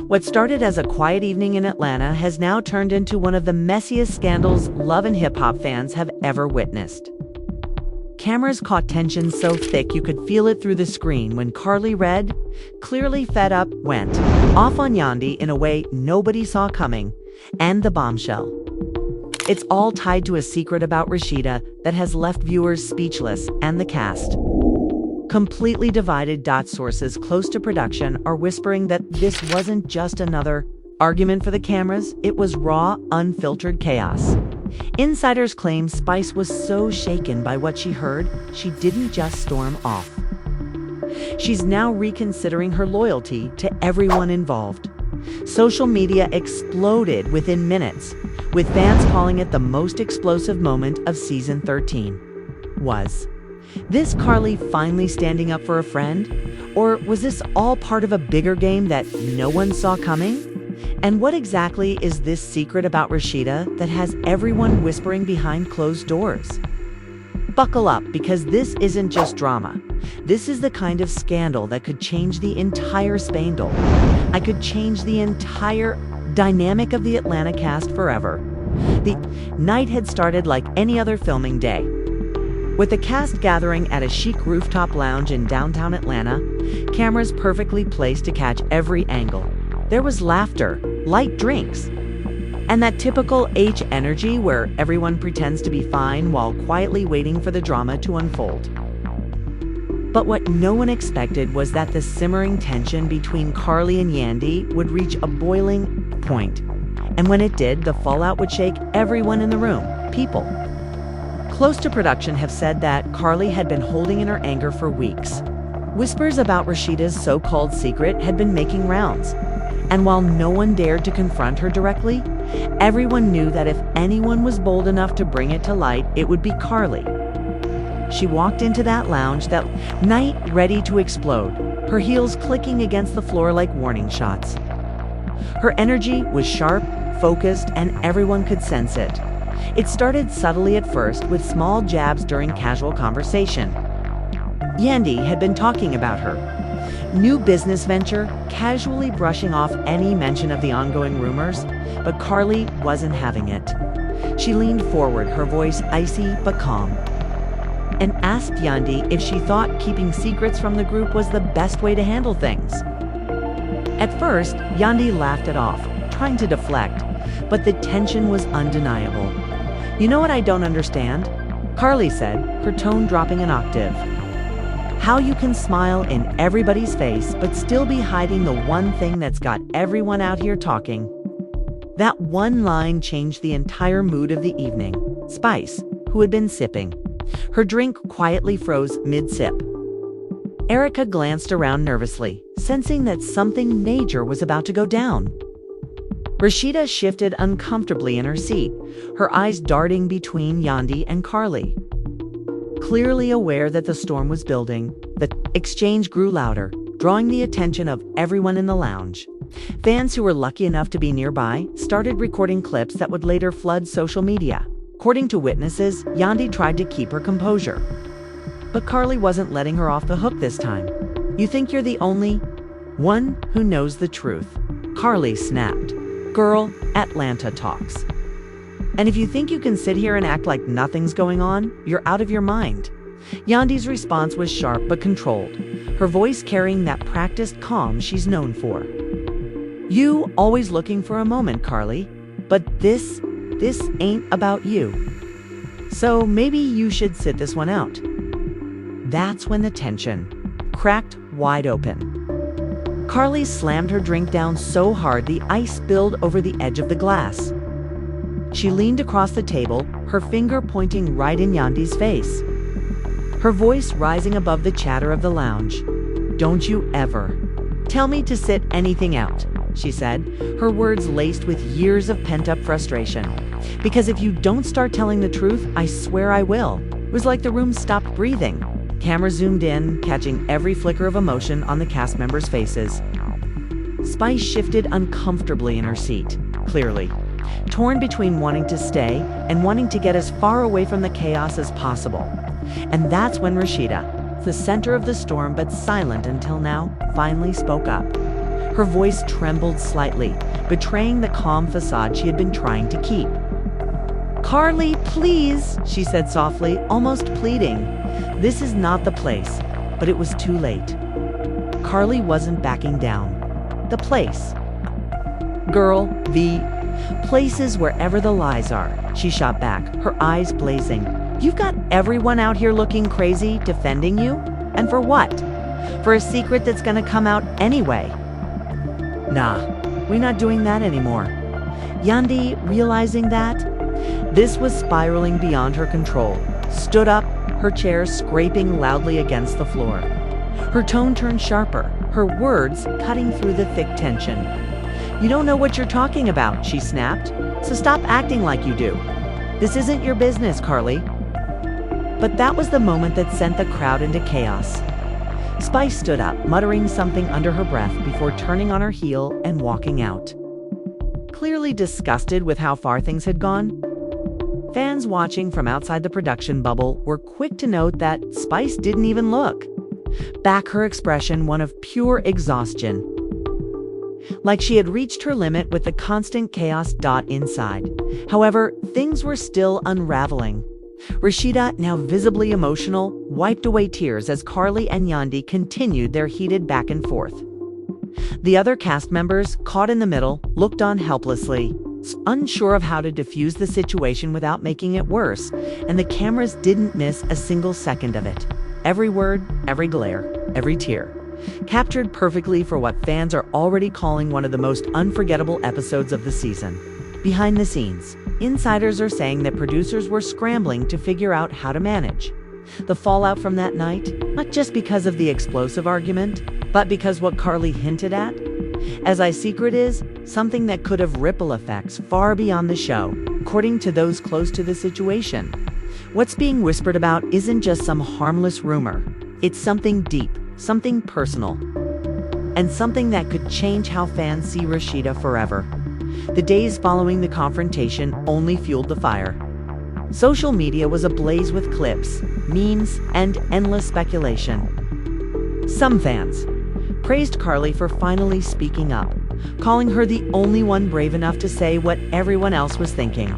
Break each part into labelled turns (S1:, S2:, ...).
S1: What started as a quiet evening in Atlanta has now turned into one of the messiest scandals love and hip-hop fans have ever witnessed. Cameras caught tension so thick you could feel it through the screen when Karlie read, "Clearly fed up," went off on Yandy in a way nobody saw coming, and the bombshell. It's all tied to a secret about Rasheeda that has left viewers speechless, and the cast completely divided. Sources close to production are whispering that this wasn't just another argument for the cameras, it was raw, unfiltered chaos. Insiders claim Spice was so shaken by what she heard, she didn't just storm off. She's now reconsidering her loyalty to everyone involved. Social media exploded within minutes, with fans calling it the most explosive moment of season 13. Was this Karlie finally standing up for a friend? Or was this all part of a bigger game that no one saw coming? And what exactly is this secret about Rasheeda that has everyone whispering behind closed doors? Buckle up, because this isn't just drama. This is the kind of scandal that could change the entire spandal. I could change the entire dynamic of the Atlanta cast forever. The night had started like any other filming day, with the cast gathering at a chic rooftop lounge in downtown Atlanta, cameras perfectly placed to catch every angle. There was laughter, light drinks, and that typical H energy where everyone pretends to be fine while quietly waiting for the drama to unfold. But what no one expected was that the simmering tension between Karlie and Yandy would reach a boiling point. And when it did, the fallout would shake everyone in the room. People close to production have said that Karlie had been holding in her anger for weeks. Whispers about Rasheeda's so-called secret had been making rounds. And while no one dared to confront her directly, everyone knew that if anyone was bold enough to bring it to light, it would be Karlie. She walked into that lounge that night ready to explode, her heels clicking against the floor like warning shots. Her energy was sharp, focused, and everyone could sense it. It started subtly at first, with small jabs during casual conversation. Yandy had been talking about her new business venture, casually brushing off any mention of the ongoing rumors, but Karlie wasn't having it. She leaned forward, her voice icy but calm, and asked Yandy if she thought keeping secrets from the group was the best way to handle things. At first, Yandy laughed it off, trying to deflect, but the tension was undeniable. "You know what I don't understand?" Karlie said, her tone dropping an octave. "How you can smile in everybody's face but still be hiding the one thing that's got everyone out here talking." That one line changed the entire mood of the evening. Spice, who had been sipping her drink, quietly froze mid-sip. Erica glanced around nervously, sensing that something major was about to go down. Rasheeda shifted uncomfortably in her seat, her eyes darting between Yandy and Karlie. Clearly aware that the storm was building, the exchange grew louder, drawing the attention of everyone in the lounge. Fans who were lucky enough to be nearby started recording clips that would later flood social media. According to witnesses, Yandy tried to keep her composure, but Karlie wasn't letting her off the hook this time. "You think you're the only one who knows the truth," Karlie snapped. "Girl, Atlanta talks. And if you think you can sit here and act like nothing's going on, you're out of your mind." Yandy's response was sharp but controlled, her voice carrying that practiced calm she's known for. "You always looking for a moment, Karlie, but this ain't about you. So maybe you should sit this one out." That's when the tension cracked wide open. Karlie slammed her drink down so hard the ice spilled over the edge of the glass. She leaned across the table, her finger pointing right in Yandy's face, her voice rising above the chatter of the lounge. "Don't you ever tell me to sit anything out," she said, her words laced with years of pent-up frustration. "Because if you don't start telling the truth, I swear I will." It was like the room stopped breathing. Camera zoomed in, catching every flicker of emotion on the cast members' faces. Spice shifted uncomfortably in her seat, clearly torn between wanting to stay and wanting to get as far away from the chaos as possible. And that's when Rasheeda, the center of the storm but silent until now, finally spoke up. Her voice trembled slightly, betraying the calm facade she had been trying to keep. "Karlie, please," she said softly, almost pleading. "This is not the place." But it was too late. Karlie wasn't backing down. The place. "Girl, the place is wherever the lies are," she shot back, her eyes blazing. "You've got everyone out here looking crazy, defending you? And for what? For a secret that's gonna come out anyway." "Nah, we're not doing that anymore." Yandy, realizing that this was spiraling beyond her control, stood up, her chair scraping loudly against the floor. Her tone turned sharper, her words cutting through the thick tension. "You don't know what you're talking about," she snapped, "so stop acting like you do. This isn't your business, Karlie." But that was the moment that sent the crowd into chaos. Spice stood up, muttering something under her breath before turning on her heel and walking out. Clearly disgusted with how far things had gone, fans watching from outside the production bubble were quick to note that Spice didn't even look. Back her expression one of pure exhaustion. Like she had reached her limit with the constant chaos inside. However, things were still unraveling. Rasheeda, now visibly emotional, wiped away tears as Karlie and Yandy continued their heated back and forth. The other cast members, caught in the middle, looked on helplessly, unsure of how to defuse the situation without making it worse, and the cameras didn't miss a single second of it. Every word, every glare, every tear, captured perfectly for what fans are already calling one of the most unforgettable episodes of the season. Behind the scenes, insiders are saying that producers were scrambling to figure out how to manage the fallout from that night, not just because of the explosive argument, but because what Karlie hinted at, as a secret is, something that could have ripple effects far beyond the show, according to those close to the situation. What's being whispered about isn't just some harmless rumor. It's something deep, something personal, and something that could change how fans see Rasheeda forever. The days following the confrontation only fueled the fire. Social media was ablaze with clips, memes, and endless speculation. Some fans praised Karlie for finally speaking up, calling her the only one brave enough to say what everyone else was thinking.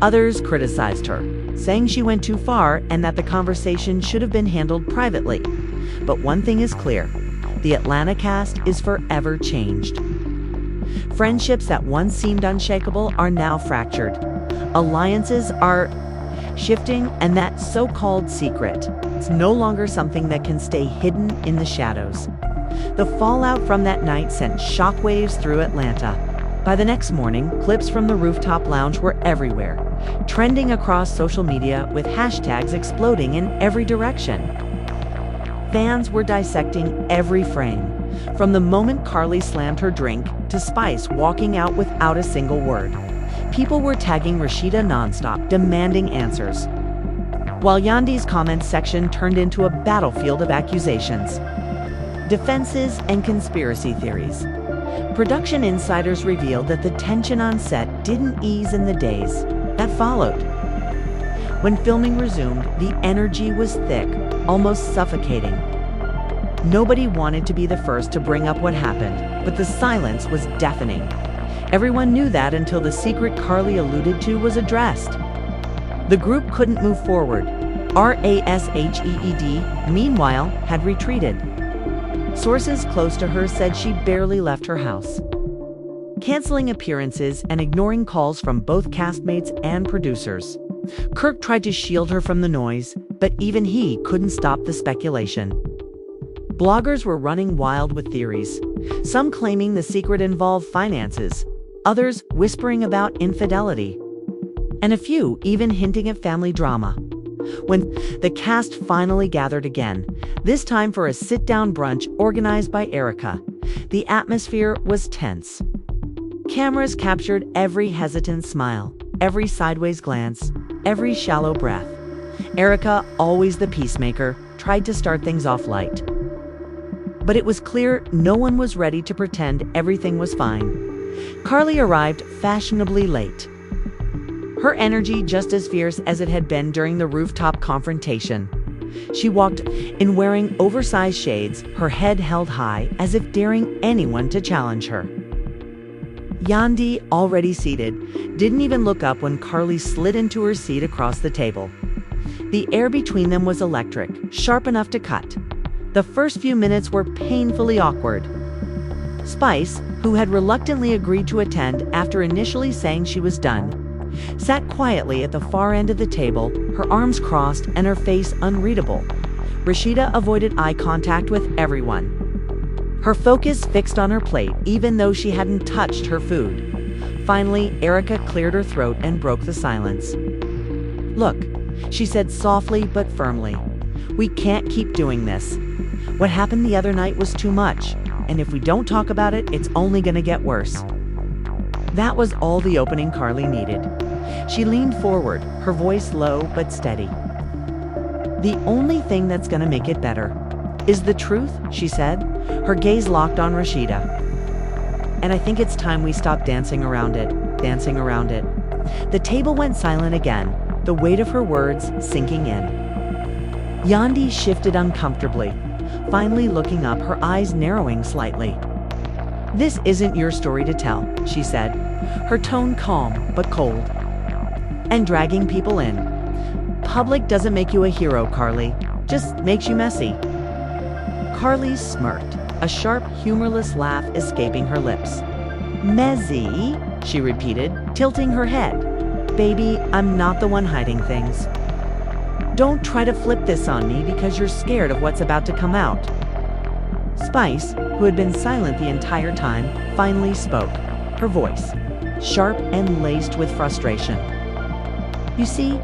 S1: Others criticized her, saying she went too far and that the conversation should have been handled privately. But one thing is clear, the Atlanta cast is forever changed. Friendships that once seemed unshakable are now fractured. Alliances are shifting, and that so-called secret is no longer something that can stay hidden in the shadows. The fallout from that night sent shockwaves through Atlanta. By the next morning, clips from the rooftop lounge were everywhere, trending across social media with hashtags exploding in every direction. Fans were dissecting every frame, from the moment Karlie slammed her drink to Spice walking out without a single word. People were tagging Rasheeda nonstop, demanding answers, while Yandy's comments section turned into a battlefield of accusations, defenses, and conspiracy theories. Production insiders revealed that the tension on set didn't ease in the days that followed. When filming resumed, the energy was thick, almost suffocating. Nobody wanted to be the first to bring up what happened, but the silence was deafening. Everyone knew that until the secret Karlie alluded to was addressed. The group couldn't move forward. RASHEED, meanwhile, had retreated. Sources close to her said she barely left her house, canceling appearances and ignoring calls from both castmates and producers. Kirk tried to shield her from the noise, but even he couldn't stop the speculation. Bloggers were running wild with theories, some claiming the secret involved finances, others whispering about infidelity, and a few even hinting at family drama. When the cast finally gathered again, this time for a sit-down brunch organized by Erica, the atmosphere was tense. Cameras captured every hesitant smile, every sideways glance, every shallow breath. Erica, always the peacemaker, tried to start things off light. But it was clear no one was ready to pretend everything was fine. Karlie arrived fashionably late, her energy just as fierce as it had been during the rooftop confrontation. She walked in wearing oversized shades, her head held high, as if daring anyone to challenge her. Yandy, already seated, didn't even look up when Karlie slid into her seat across the table. The air between them was electric, sharp enough to cut. The first few minutes were painfully awkward. Spice, who had reluctantly agreed to attend after initially saying she was done, sat quietly at the far end of the table, her arms crossed and her face unreadable. Rasheeda avoided eye contact with everyone, her focus fixed on her plate even though she hadn't touched her food. Finally, Erica cleared her throat and broke the silence. "Look," she said softly but firmly, "we can't keep doing this. What happened the other night was too much, and if we don't talk about it, it's only gonna get worse." That was all the opening Karlie needed. She leaned forward, her voice low but steady. "The only thing that's gonna make it better is the truth," she said, her gaze locked on Rasheeda. "And I think it's time we stop dancing around it. The table went silent again, the weight of her words sinking in. Yandy shifted uncomfortably, finally looking up, her eyes narrowing slightly. "This isn't your story to tell," she said, her tone calm but cold. "And dragging people in. Public doesn't make you a hero, Karlie, just makes you messy." Karlie smirked, a sharp, humorless laugh escaping her lips. "Messy?" she repeated, tilting her head. "Baby, I'm not the one hiding things. Don't try to flip this on me because you're scared of what's about to come out." Spice, who had been silent the entire time, finally spoke, her voice sharp and laced with frustration. "You see,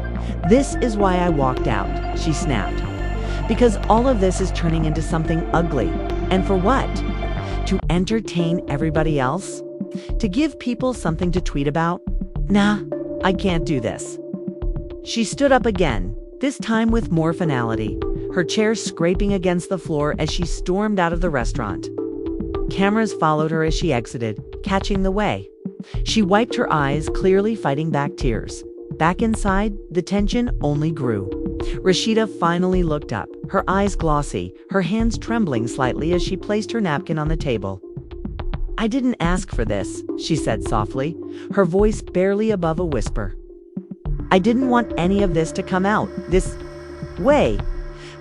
S1: this is why I walked out," she snapped. "Because all of this is turning into something ugly. And for what? To entertain everybody else? To give people something to tweet about? Nah, I can't do this." She stood up again, this time with more finality, her chair scraping against the floor as she stormed out of the restaurant. Cameras followed her as she exited, catching the way. She wiped her eyes, clearly fighting back tears. Back inside, the tension only grew. Rasheeda finally looked up, her eyes glossy, her hands trembling slightly as she placed her napkin on the table. "I didn't ask for this," she said softly, her voice barely above a whisper. "I didn't want any of this to come out this way."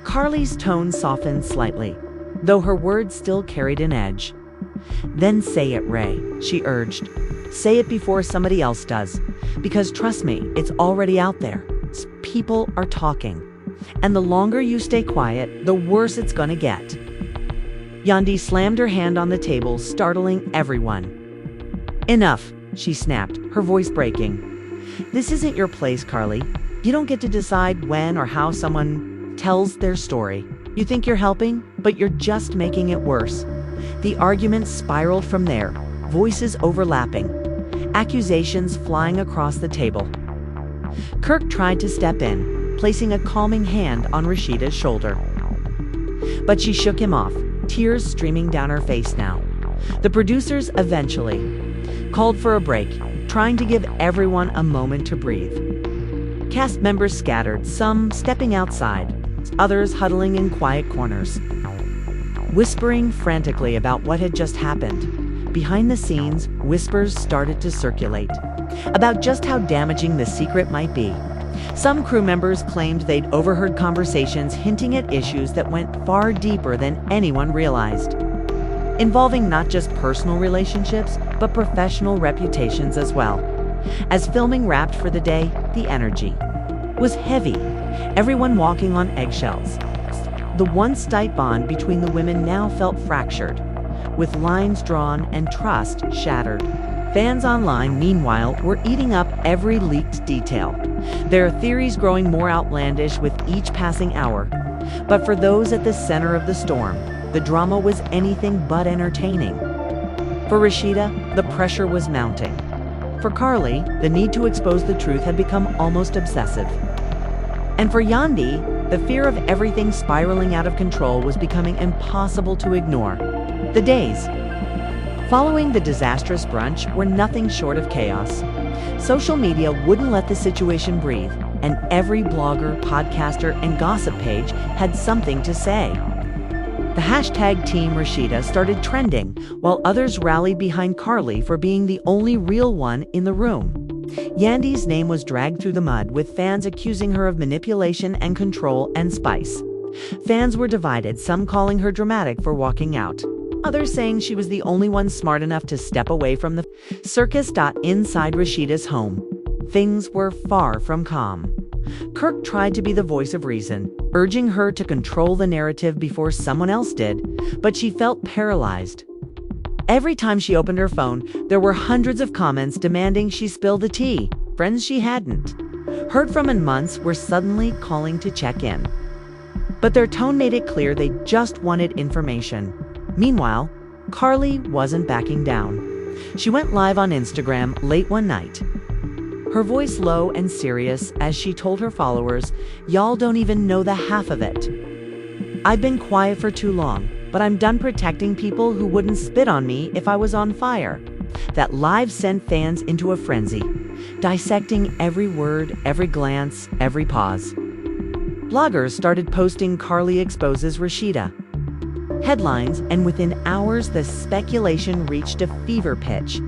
S1: Karlie's tone softened slightly, though her words still carried an edge. "Then say it, Ray," she urged. "Say it before somebody else does. Because trust me, it's already out there. People are talking. And the longer you stay quiet, the worse it's gonna get." Yandy slammed her hand on the table, startling everyone. "Enough," she snapped, her voice breaking. "This isn't your place, Karlie. You don't get to decide when or how someone tells their story. You think you're helping, but you're just making it worse." The argument spiraled from there, voices overlapping, accusations flying across the table. Kirk tried to step in, placing a calming hand on Rasheeda's shoulder. But she shook him off, tears streaming down her face now. The producers eventually called for a break, trying to give everyone a moment to breathe. Cast members scattered, some stepping outside, others huddling in quiet corners, whispering frantically about what had just happened. Behind the scenes, whispers started to circulate about just how damaging the secret might be. Some crew members claimed they'd overheard conversations hinting at issues that went far deeper than anyone realized, involving not just personal relationships, but professional reputations as well. As filming wrapped for the day, the energy was heavy, everyone walking on eggshells. The once tight bond between the women now felt fractured, with lines drawn and trust shattered. Fans online, meanwhile, were eating up every leaked detail, their theories growing more outlandish with each passing hour. But for those at the center of the storm, the drama was anything but entertaining. For Rasheeda, the pressure was mounting. For Karlie, the need to expose the truth had become almost obsessive. And for Yandy, the fear of everything spiraling out of control was becoming impossible to ignore. The days following the disastrous brunch were nothing short of chaos. Social media wouldn't let the situation breathe, and every blogger, podcaster, and gossip page had something to say. The hashtag Team Rasheeda started trending, while others rallied behind Karlie for being the only real one in the room. Yandy's name was dragged through the mud, with fans accusing her of manipulation and control and spice. Fans were divided, some calling her dramatic for walking out, others saying she was the only one smart enough to step away from the circus. Inside Rasheeda's home, things were far from calm. Kirk tried to be the voice of reason, urging her to control the narrative before someone else did, but she felt paralyzed. Every time she opened her phone, there were hundreds of comments demanding she spill the tea. Friends she hadn't heard from in months were suddenly calling to check in. But their tone made it clear they just wanted information. Meanwhile, Karlie wasn't backing down. She went live on Instagram late one night, her voice low and serious as she told her followers, "Y'all don't even know the half of it. I've been quiet for too long, but I'm done protecting people who wouldn't spit on me if I was on fire." That live sent fans into a frenzy, dissecting every word, every glance, every pause. Bloggers started posting "Karlie exposes Rasheeda" headlines, and within hours the speculation reached a fever pitch.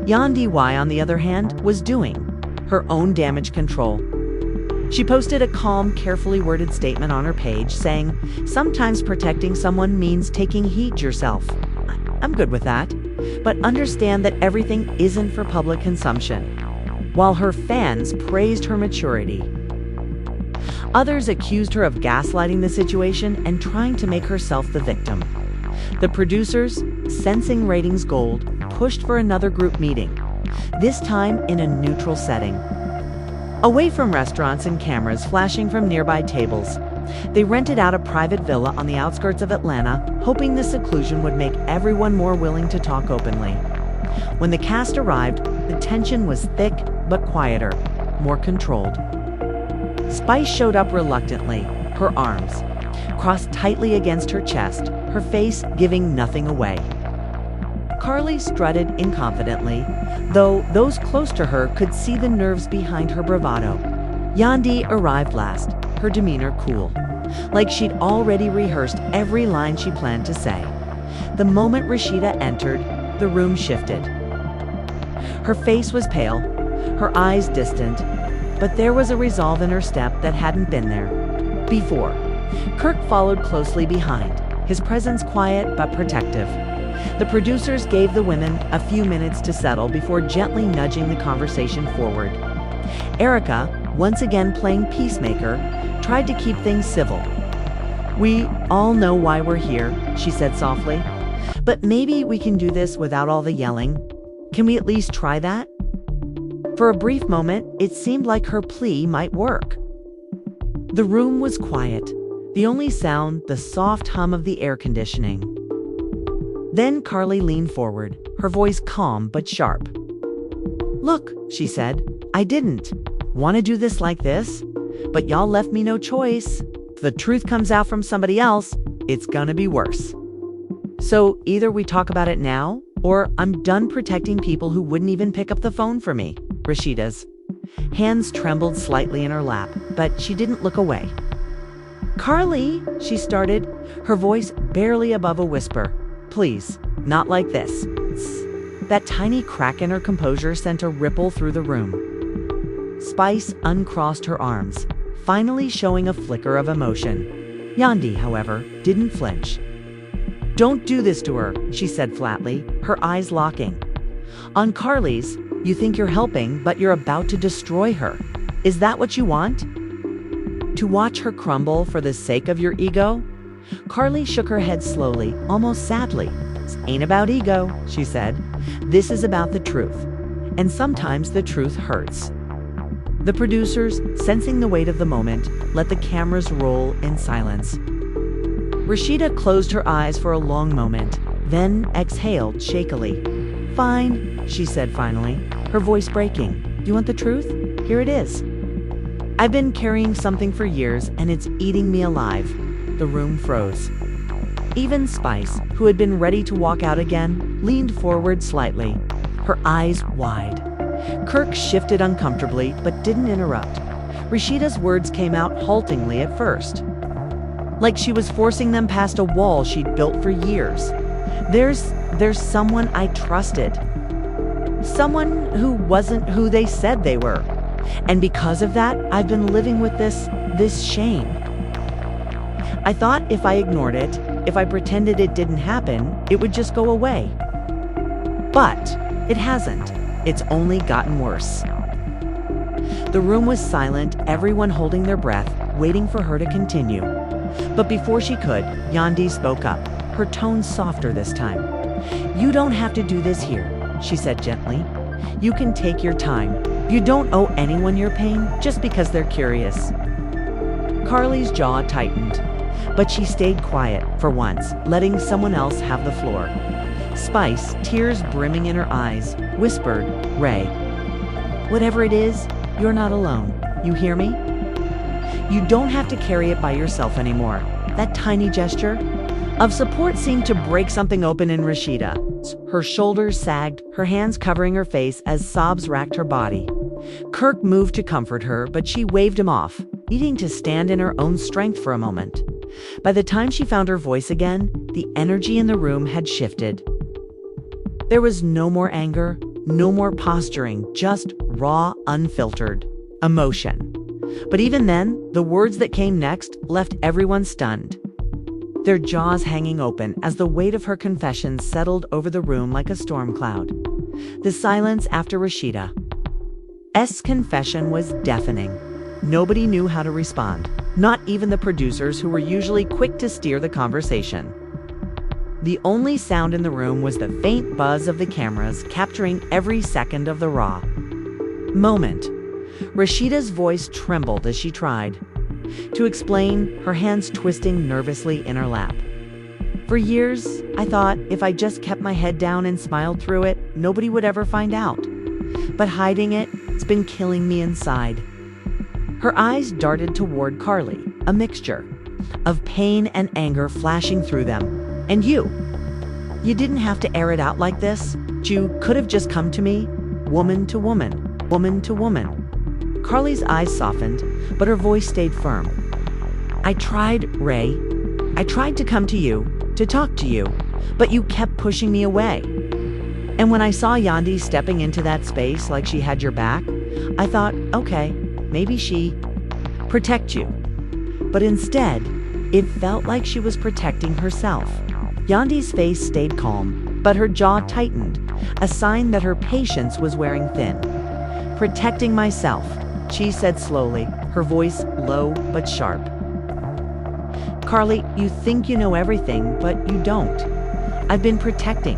S1: Yandy, on the other hand, was doing her own damage control. She posted a calm, carefully worded statement on her page saying, "Sometimes protecting someone means taking heat yourself. I'm good with that, but understand that everything isn't for public consumption." While her fans praised her maturity, others accused her of gaslighting the situation and trying to make herself the victim. The producers, sensing ratings gold, pushed for another group meeting, this time in a neutral setting. Away from restaurants and cameras flashing from nearby tables, they rented out a private villa on the outskirts of Atlanta, hoping the seclusion would make everyone more willing to talk openly. When the cast arrived, the tension was thick but quieter, more controlled. Spice showed up reluctantly, her arms crossed tightly against her chest, her face giving nothing away. Karlie strutted inconfidently, though those close to her could see the nerves behind her bravado. Yandy arrived last, her demeanor cool, like she'd already rehearsed every line she planned to say. The moment Rasheeda entered, the room shifted. Her face was pale, her eyes distant, but there was a resolve in her step that hadn't been there before. Kirk followed closely behind, his presence quiet but protective. The producers gave the women a few minutes to settle before gently nudging the conversation forward. Erica, once again playing peacemaker, tried to keep things civil. "We all know why we're here," she said softly, "but maybe we can do this without all the yelling. Can we at least try that?" For a brief moment, it seemed like her plea might work. The room was quiet, the only sound the soft hum of the air conditioning. Then Karlie leaned forward, her voice calm but sharp. "Look," she said, "I didn't want to do this like this, but y'all left me no choice. If the truth comes out from somebody else, it's gonna be worse. So either we talk about it now, or I'm done protecting people who wouldn't even pick up the phone for me." Rasheeda's hands trembled slightly in her lap, but she didn't look away. "Karlie," she started, her voice barely above a whisper. "Please, not like this." That tiny crack in her composure sent a ripple through the room. Spice uncrossed her arms, finally showing a flicker of emotion. Yandy, however, didn't flinch. "Don't do this to her," she said flatly, her eyes locking. "On Karlie's, you think you're helping, but you're about to destroy her. Is that what you want? To watch her crumble for the sake of your ego?" Karlie shook her head slowly, almost sadly. "This ain't about ego," she said. "This is about the truth. And sometimes the truth hurts." The producers, sensing the weight of the moment, let the cameras roll in silence. Rasheeda closed her eyes for a long moment, then exhaled shakily. "Fine," she said finally, her voice breaking. "You want the truth? Here it is. I've been carrying something for years, and it's eating me alive." The room froze. Even Spice, who had been ready to walk out again, leaned forward slightly, her eyes wide. Kirk shifted uncomfortably, but didn't interrupt. Rasheeda's words came out haltingly at first, like she was forcing them past a wall she'd built for years. There's someone I trusted. Someone who wasn't who they said they were. And because of that, I've been living with this shame. I thought if I ignored it, if I pretended it didn't happen, it would just go away. But it hasn't. It's only gotten worse. The room was silent, everyone holding their breath, waiting for her to continue. But before she could, Yandy spoke up, her tone softer this time. "You don't have to do this here," she said gently. "You can take your time. You don't owe anyone your pain just because they're curious." Karlie's jaw tightened, but she stayed quiet for once, letting someone else have the floor. Spice, tears brimming in her eyes, whispered, "Ray, whatever it is, you're not alone. You hear me? You don't have to carry it by yourself anymore." That tiny gesture of support seemed to break something open in Rasheeda. Her shoulders sagged, her hands covering her face as sobs racked her body. Kirk moved to comfort her, but she waved him off, needing to stand in her own strength for a moment. By the time she found her voice again, the energy in the room had shifted. There was no more anger, no more posturing, just raw, unfiltered emotion. But even then, the words that came next left everyone stunned, their jaws hanging open as the weight of her confession settled over the room like a storm cloud. The silence after Rasheeda's confession was deafening. Nobody knew how to respond, not even the producers who were usually quick to steer the conversation. The only sound in the room was the faint buzz of the cameras capturing every second of the raw moment. Rasheeda's voice trembled as she tried to explain, her hands twisting nervously in her lap. "For years, I thought if I just kept my head down and smiled through it, nobody would ever find out. But hiding it's been killing me inside." Her eyes darted toward Karlie, a mixture of pain and anger flashing through them. "And you didn't have to air it out like this. You could have just come to me, woman to woman, woman to woman." Karlie's eyes softened, but her voice stayed firm. "I tried, Ray. I tried to come to you, to talk to you, but you kept pushing me away. And when I saw Yandy stepping into that space like she had your back, I thought, okay, maybe she protect you. But instead, it felt like she was protecting herself." Yandy's face stayed calm, but her jaw tightened, a sign that her patience was wearing thin. "Protecting myself," she said slowly, her voice low but sharp. "Karlie, you think you know everything, but you don't. I've been protecting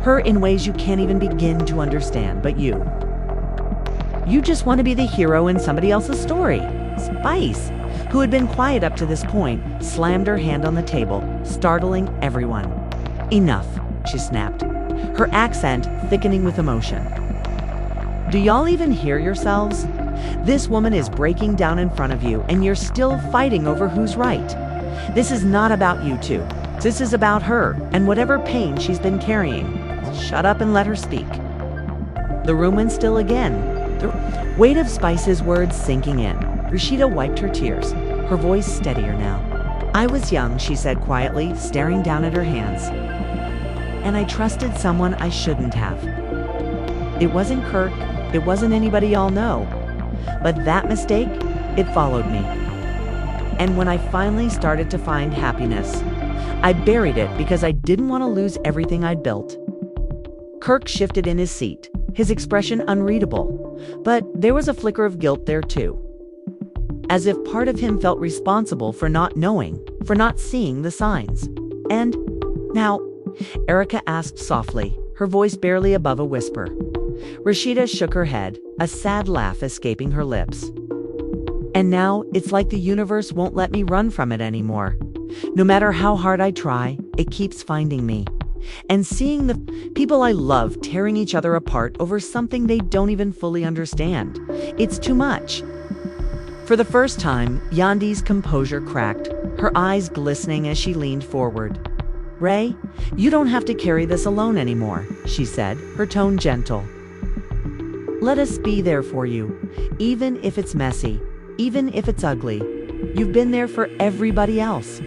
S1: her in ways you can't even begin to understand, but you just want to be the hero in somebody else's story." Spice, who had been quiet up to this point, slammed her hand on the table, startling everyone. "Enough," she snapped, her accent thickening with emotion. "Do y'all even hear yourselves? This woman is breaking down in front of you, and you're still fighting over who's right. This is not about you two. This is about her and whatever pain she's been carrying. Shut up and let her speak." The room went still again, the weight of Spice's words sinking in. Rasheeda wiped her tears, her voice steadier now. "I was young," she said quietly, staring down at her hands. "And I trusted someone I shouldn't have. It wasn't Kirk, it wasn't anybody y'all know. But that mistake, it followed me. And when I finally started to find happiness, I buried it because I didn't want to lose everything I'd built." Kirk shifted in his seat, his expression unreadable, but there was a flicker of guilt there too. As if part of him felt responsible for not knowing, for not seeing the signs. "And now," Erica asked softly, her voice barely above a whisper. Rasheeda shook her head, a sad laugh escaping her lips. "And now, it's like the universe won't let me run from it anymore. No matter how hard I try, it keeps finding me. And seeing the people I love tearing each other apart over something they don't even fully understand, it's too much." For the first time, Yandy's composure cracked, her eyes glistening as she leaned forward. "Ray, you don't have to carry this alone anymore," she said, her tone gentle. "Let us be there for you, even if it's messy, even if it's ugly. You've been there for everybody else.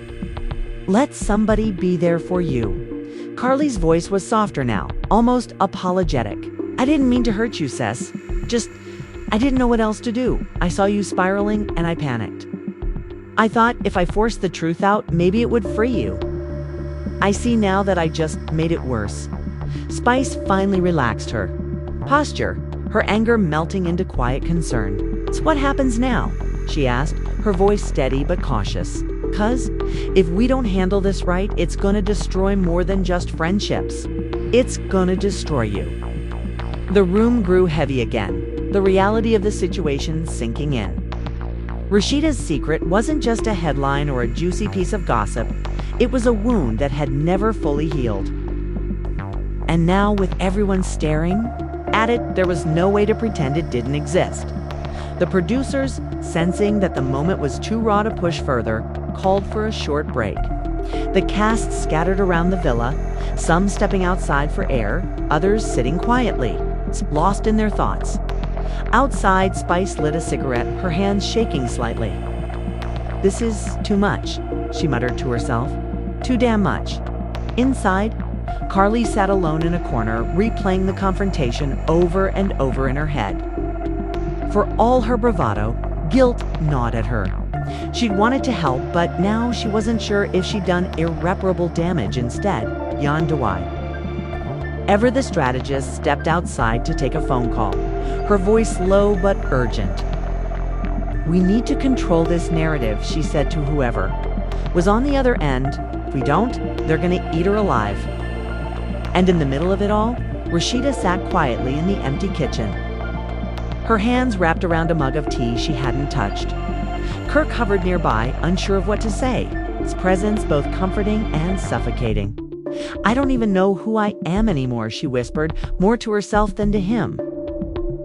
S1: Let somebody be there for you. Karlie's voice was softer now, almost apologetic. I didn't mean to hurt you, Cess. I didn't know what else to do. I saw you spiraling and I panicked. I thought if I forced the truth out, maybe it would free you. I see now that I just made it worse. Spice finally relaxed her posture, her anger melting into quiet concern. So what happens now? She asked, her voice steady but cautious. 'Cause if we don't handle this right, it's gonna destroy more than just friendships. It's gonna destroy you. The room grew heavy again, the reality of the situation sinking in. Rasheeda's secret wasn't just a headline or a juicy piece of gossip. It was a wound that had never fully healed. And now, with everyone staring at it, there was no way to pretend it didn't exist. The producers, sensing that the moment was too raw to push further, called for a short break. The cast scattered around the villa, some stepping outside for air, others sitting quietly, lost in their thoughts. Outside, Spice lit a cigarette, her hands shaking slightly. "This is too much," she muttered to herself. "Too damn much." Inside, Karlie sat alone in a corner, replaying the confrontation over and over in her head. For all her bravado, guilt gnawed at her. She'd wanted to help, but now she wasn't sure if she'd done irreparable damage instead. Yandy. Ever the strategist stepped outside to take a phone call, her voice low but urgent. "We need to control this narrative," she said to whoever was on the other end. "If we don't, they're gonna eat her alive." And in the middle of it all, Rasheeda sat quietly in the empty kitchen, her hands wrapped around a mug of tea she hadn't touched. Kirk hovered nearby, unsure of what to say, his presence both comforting and suffocating. "I don't even know who I am anymore," she whispered, more to herself than to him.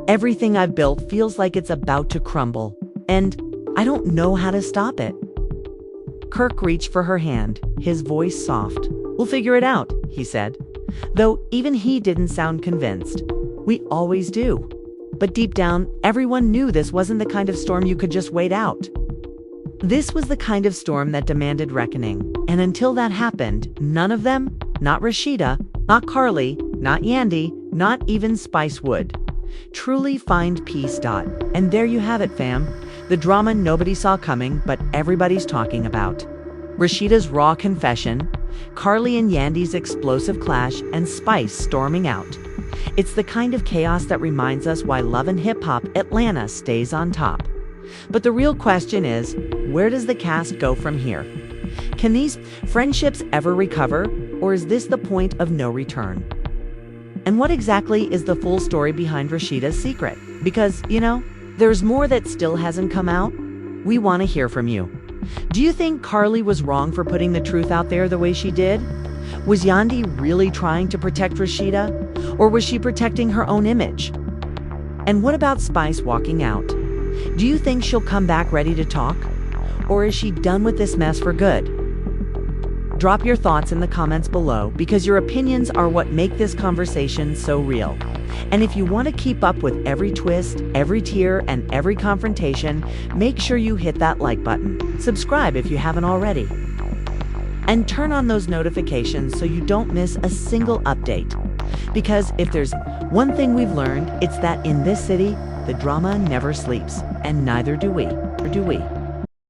S1: "Everything I've built feels like it's about to crumble, and I don't know how to stop it." Kirk reached for her hand, his voice soft. "We'll figure it out," he said, though even he didn't sound convinced. "We always do." But deep down, everyone knew this wasn't the kind of storm you could just wait out. This was the kind of storm that demanded reckoning, and until that happened, none of them, not Rasheeda, not Karlie, not Yandy, not even Spice would truly find peace. And there you have it, fam. The drama nobody saw coming, but everybody's talking about. Rasheeda's raw confession, Karlie and Yandy's explosive clash, and Spice storming out. It's the kind of chaos that reminds us why Love and Hip Hop Atlanta stays on top. But the real question is, where does the cast go from here? Can these friendships ever recover, or is this the point of no return? And what exactly is the full story behind Rasheeda's secret? Because, there's more that still hasn't come out. We want to hear from you. Do you think Karlie was wrong for putting the truth out there the way she did? Was Yandy really trying to protect Rasheeda? Or was she protecting her own image? And what about Spice walking out? Do you think she'll come back ready to talk? Or is she done with this mess for good? Drop your thoughts in the comments below, because your opinions are what make this conversation so real. And if you want to keep up with every twist, every tear, and every confrontation, make sure you hit that like button. Subscribe if you haven't already. And turn on those notifications so you don't miss a single update. Because if there's one thing we've learned, it's that in this city, the drama never sleeps, and neither do we.